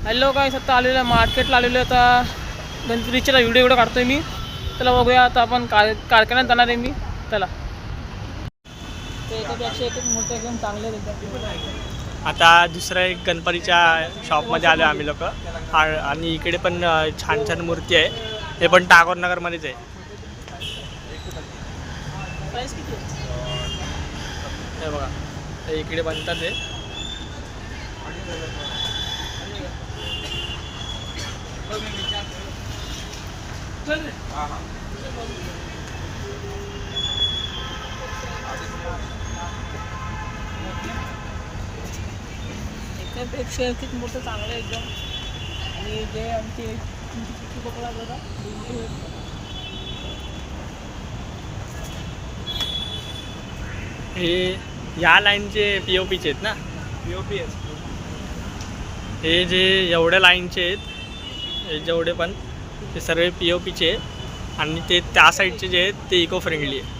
Hello काय आता आलेलं आहे मार्केटला आलेलो आहे आता गणपतीचा व्हिडिओ काढतोय मी. त्याला बघूया आता आपण कारखान्यात जाणार आहे मी. त्याला ते एकापेक्षा एक मोठे एकदम चांगले देतात. आता दुसऱ्या एक गणपतीच्या शॉपमध्ये आलो आम्ही लोक आणि इकडे पण छान छान मूर्ती आहे. हे पण टागोर नगरमध्येच आहे. प्राईस किती आहे? हे बघा हे इकडे बनतात हे. एकापेक्षा एक मोठं चांगलं एकदम. आणि जे आमचे पकडा बघा हे या लाईनचे POPचे आहेत ना. POP आहेत. हे जे एवढ्या लाईनचे आहेत हे जेवढे पण ते सर्व POPचे आणि ते त्या साईडचे जे आहेत ते इको फ्रेंडली आहे.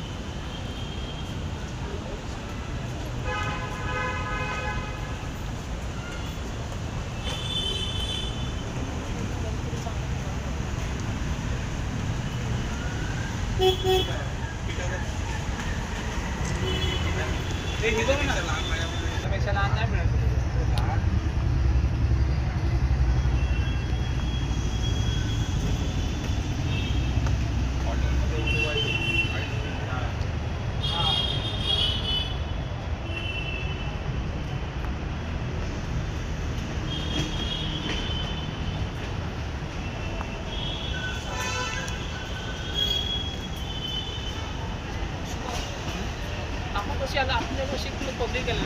आपण कशी आता आपल्या कशी पब्लिक केलं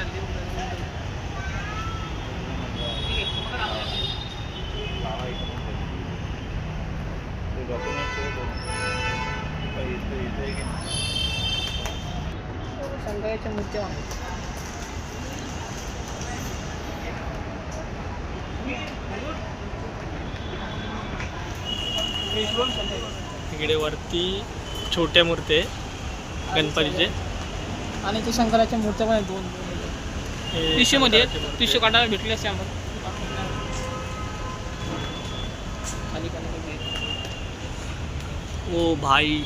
शंकराच्या मूर्त्या इकडे वरती छोट्या मूर्ती आहे गणपतीचे आणि ते शंकराच्या मूर्त्या पण आहेत दोन. टिश्यूमध्ये टिश्यू काढायला भेटले असते आम्हाला. खाली ओ भाई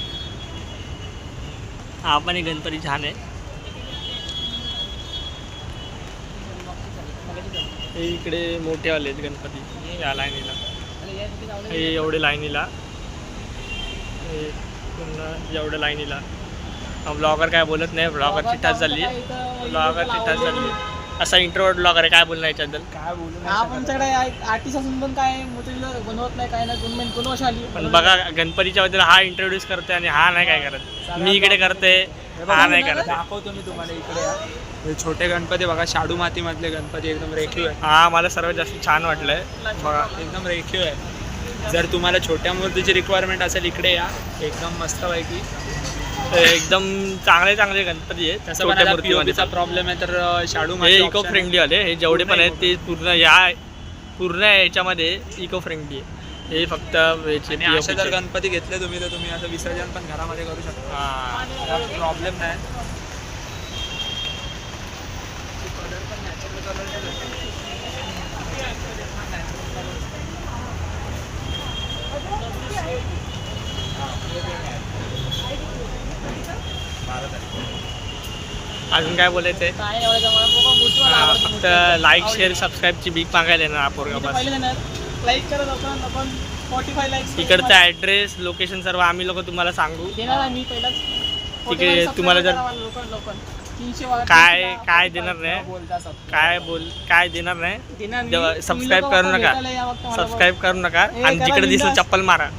हा पण एक गणपती छान आहे. हे इकडे मोठे आले आहेत गणपती या लाईनीला. हे एवढे लाईनीला हे पुन्हा एवढ्या लाईनीला. ब्लॉगर काय बोलत नाही. ब्लॉगरची टच झाली. ब्लॉगरची टच झाली. असा इंट्रोवर्ट ब्लॉगर आहे काय बोलणं याच्याबद्दल. काय बोलू आमच्याकडे आर्टिस्ट असून पण काय मोठे बनवत नाही काय नाही. 2 वर्ष आली पण बघा गणपतीच्या बद्दल हा इंट्रोड्यूस करते आणि हा नाही काय करत. मी इकडे करते हा नाही करत. दाखवतो मी तुम्हाला इकडे या. हे छोटे गणपती बघा शाडू माती मधले गणपती एकदम रेखीव आहे. हा मला सर्वात जास्त छान वाटलंय. बघा एकदम रेखीव आहे. जर तुम्हाला छोट्या मूर्तीची रिक्वायरमेंट असेल इकडे या. एकदम मस्तपैकी एकदम चांगले चांगले गणपती आहेत. तसं पण POPचा प्रॉब्लेम आहे तर शाडू हे माती इको फ्रेंडली आले. हे जेवढे पण आहेत ते पूर्ण याच्यामध्ये इको फ्रेंडली आहे. हे फक्त असे जर गणपती घेतले तुम्ही तर तुम्ही असं विसर्जन पण घरामध्ये करू शकता. प्रॉब्लेम नाही. अजून काय बोलायचं आहे. काय एवढ्या मला फक्त लाईक शेअर सबस्क्राईबची भीक मागायला येणार हा पोरगा बस. लाईक करत आपण 45 लाईक्स तिकडचा ॲड्रेस लोकेशन सर्व आम्ही लोक तुम्हाला सांगू. देणार आहे मी पहिलाच. तिकडे तुम्हाला जर काय देणार नाही काय देणार नाही. सबस्क्राईब करू नका. सबस्क्राईब करू नका आणि जिकडे दिसेल चप्पल मारा.